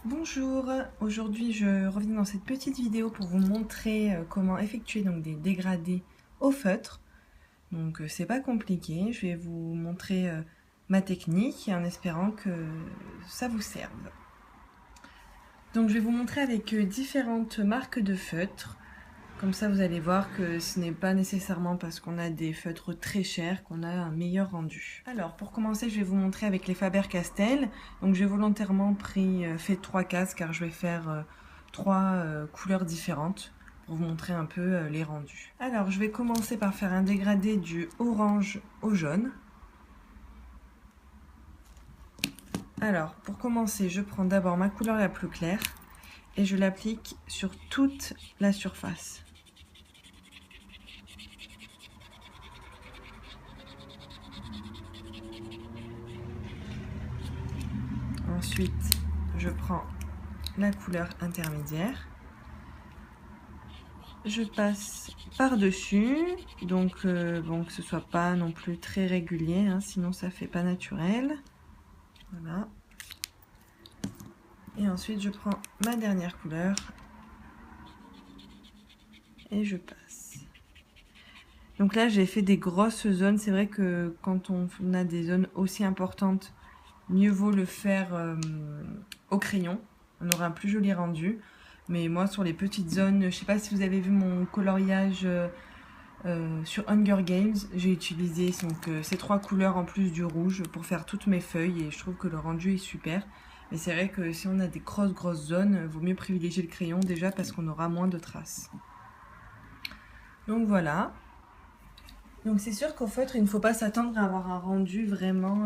Bonjour, aujourd'hui je reviens dans cette petite vidéo pour vous montrer comment effectuer donc des dégradés au feutre. Donc c'est pas compliqué, je vais vous montrer ma technique en espérant que ça vous serve. Donc je vais vous montrer avec différentes marques de feutres. Comme ça vous allez voir que ce n'est pas nécessairement parce qu'on a des feutres très chers qu'on a un meilleur rendu. Alors pour commencer je vais vous montrer avec les Faber-Castell. Donc j'ai volontairement fait 3 cases car je vais faire 3 couleurs différentes pour vous montrer un peu les rendus. Alors je vais commencer par faire un dégradé du orange au jaune. Alors pour commencer je prends d'abord ma couleur la plus claire et je l'applique sur toute la surface. Ensuite, je prends la couleur intermédiaire. Je passe par-dessus, donc bon, que ce soit pas non plus très régulier, hein, sinon ça fait pas naturel. Voilà. Et ensuite, je prends ma dernière couleur et je passe. Donc là, j'ai fait des grosses zones. C'est vrai que quand on a des zones aussi importantes, mieux vaut le faire au crayon. On aura un plus joli rendu. Mais moi, sur les petites zones, je sais pas si vous avez vu mon coloriage sur Hunger Games, j'ai utilisé donc, ces 3 couleurs en plus du rouge pour faire toutes mes feuilles et je trouve que le rendu est super. Mais c'est vrai que si on a des grosses zones, il vaut mieux privilégier le crayon déjà parce qu'on aura moins de traces. Donc voilà. Donc c'est sûr qu'au feutre, il ne faut pas s'attendre à avoir un rendu vraiment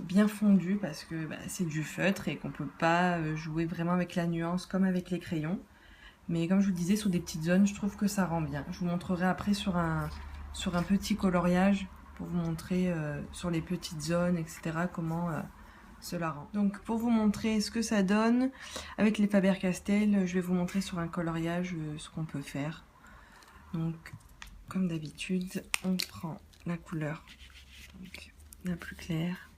bien fondu parce que c'est du feutre et qu'on ne peut pas jouer vraiment avec la nuance comme avec les crayons. Mais comme je vous disais, sur des petites zones, je trouve que ça rend bien. Je vous montrerai après sur un petit coloriage pour vous montrer sur les petites zones, etc. comment cela rend. Donc pour vous montrer ce que ça donne avec les Faber-Castell, je vais vous montrer sur un coloriage ce qu'on peut faire. Donc comme d'habitude, on prend la couleur donc, la plus claire.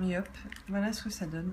Et hop, voilà ce que ça donne.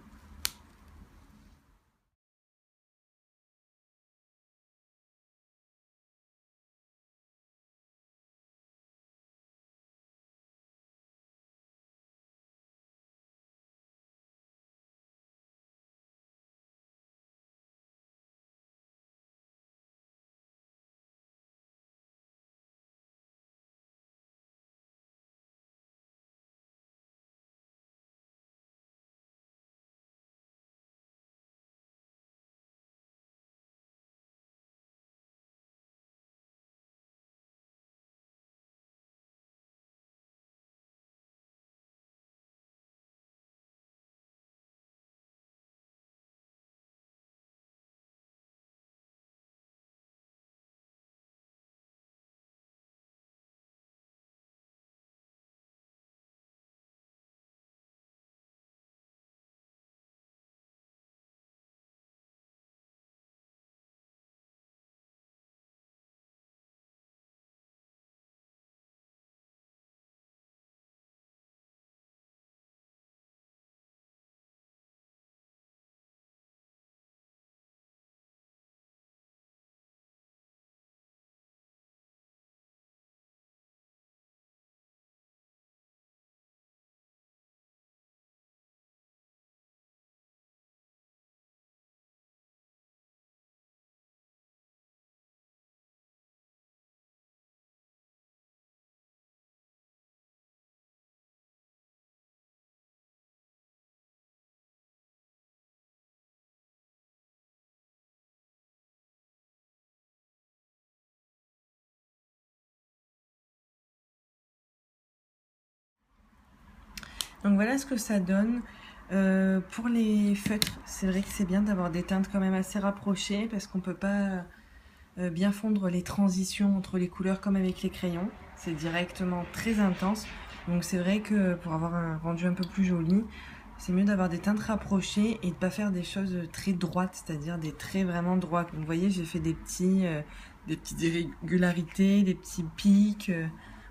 Donc voilà ce que ça donne. Pour les feutres, c'est vrai que c'est bien d'avoir des teintes quand même assez rapprochées parce qu'on peut pas bien fondre les transitions entre les couleurs comme avec les crayons. C'est directement très intense. Donc c'est vrai que pour avoir un rendu un peu plus joli, c'est mieux d'avoir des teintes rapprochées et de pas faire des choses très droites, c'est-à-dire des traits vraiment droits. Donc, vous voyez, j'ai fait des petites irrégularités, des petits pics,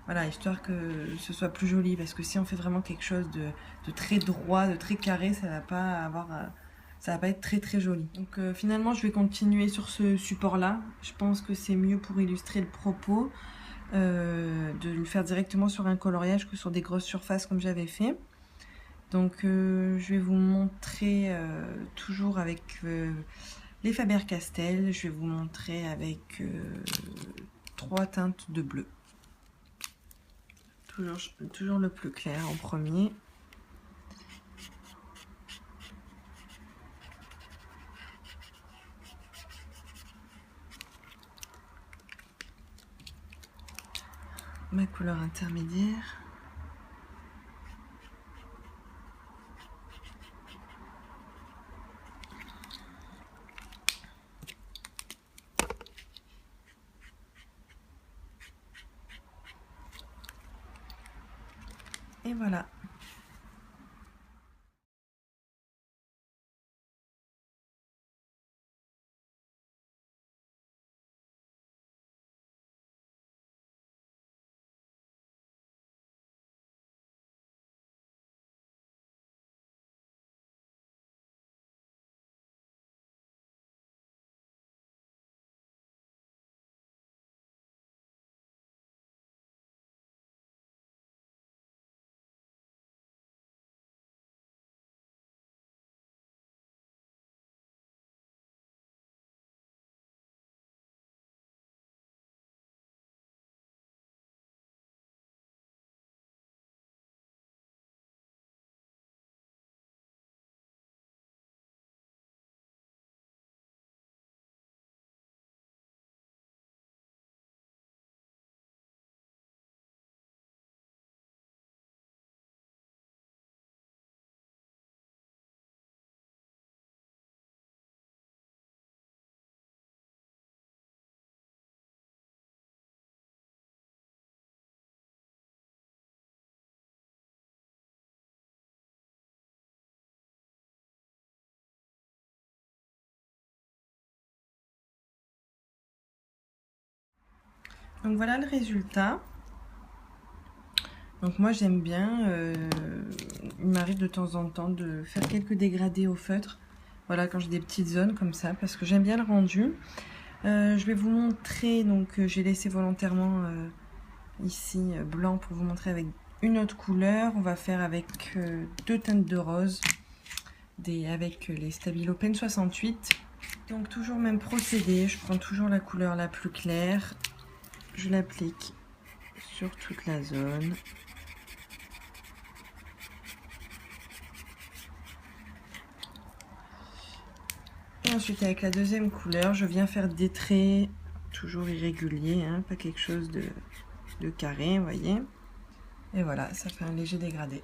voilà, histoire que ce soit plus joli. Parce que si on fait vraiment quelque chose de très droit, de très carré, ça va pas être très très joli. Donc finalement, je vais continuer sur ce support-là. Je pense que c'est mieux pour illustrer le propos de le faire directement sur un coloriage que sur des grosses surfaces comme j'avais fait. Donc je vais vous montrer toujours avec les Faber-Castell. Je vais vous montrer avec 3 teintes de bleu. Toujours le plus clair en premier. Ma couleur intermédiaire. Et voilà. Donc voilà le résultat. Donc moi j'aime bien, il m'arrive de temps en temps de faire quelques dégradés au feutre. Voilà, quand j'ai des petites zones comme ça, parce que j'aime bien le rendu. Je vais vous montrer, donc j'ai laissé volontairement ici blanc pour vous montrer avec une autre couleur. On va faire avec 2 teintes de rose, avec les Stabilo Pen 68. Donc toujours même procédé, je prends toujours la couleur la plus claire, je l'applique sur toute la zone. Et ensuite avec la deuxième couleur, je viens faire des traits toujours irréguliers, hein, pas quelque chose de carré, vous voyez. Et voilà, ça fait un léger dégradé.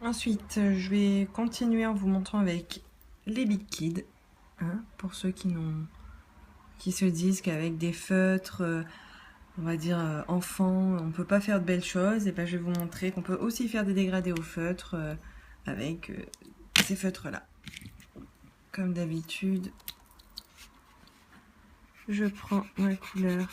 Ensuite, je vais continuer en vous montrant avec les Big Kids, hein, pour ceux qui se disent qu'avec des feutres, on va dire enfants, on peut pas faire de belles choses. Et ben, je vais vous montrer qu'on peut aussi faire des dégradés au feutre avec ces feutres-là. Comme d'habitude, je prends ma couleur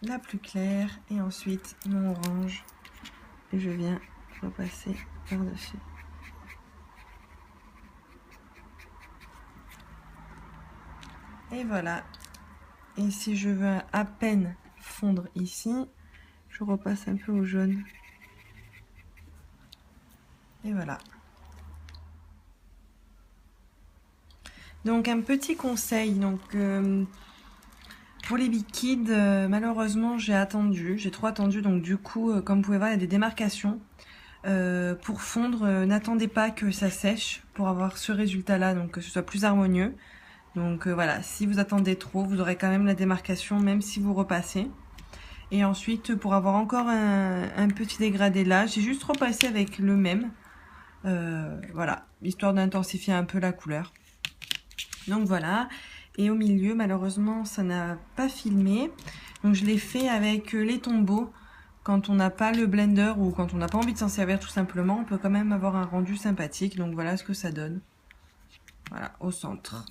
la plus claire et ensuite mon orange et je viens repasser par-dessus. Et voilà. Et si je veux à peine fondre ici, je repasse un peu au jaune. Et voilà. Donc un petit conseil, donc pour les liquides, malheureusement j'ai trop attendu, donc du coup comme vous pouvez voir il y a des démarcations. Pour fondre, n'attendez pas que ça sèche pour avoir ce résultat là, donc que ce soit plus harmonieux. Donc voilà, si vous attendez trop, vous aurez quand même la démarcation même si vous repassez. Et ensuite pour avoir encore un petit dégradé là, j'ai juste repassé avec le même. Voilà, histoire d'intensifier un peu la couleur. Donc voilà, et au milieu malheureusement ça n'a pas filmé, donc je l'ai fait avec les tombeaux. Quand on n'a pas le blender ou quand on n'a pas envie de s'en servir tout simplement, on peut quand même avoir un rendu sympathique. Donc voilà ce que ça donne, voilà, au centre.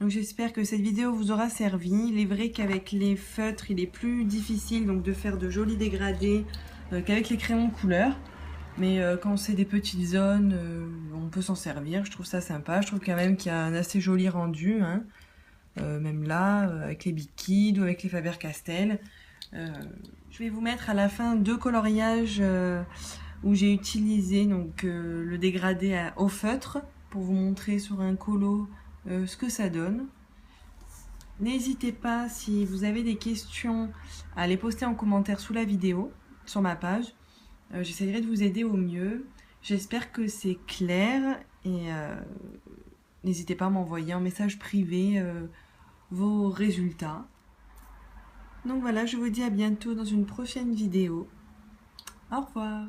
Donc j'espère que cette vidéo vous aura servi. Il est vrai qu'avec les feutres il est plus difficile donc de faire de jolis dégradés qu'avec les crayons de couleur. Mais quand c'est des petites zones, on peut s'en servir. Je trouve ça sympa. Je trouve quand même qu'il y a un assez joli rendu. Hein. Même là, avec les liquides ou avec les Faber-Castell. Je vais vous mettre à la fin 2 coloriages où j'ai utilisé donc, le dégradé au feutre pour vous montrer sur un colo ce que ça donne. N'hésitez pas, si vous avez des questions, à les poster en commentaire sous la vidéo, sur ma page. J'essaierai de vous aider au mieux. J'espère que c'est clair et n'hésitez pas à m'envoyer en message privé vos résultats. Donc voilà, je vous dis à bientôt dans une prochaine vidéo. Au revoir.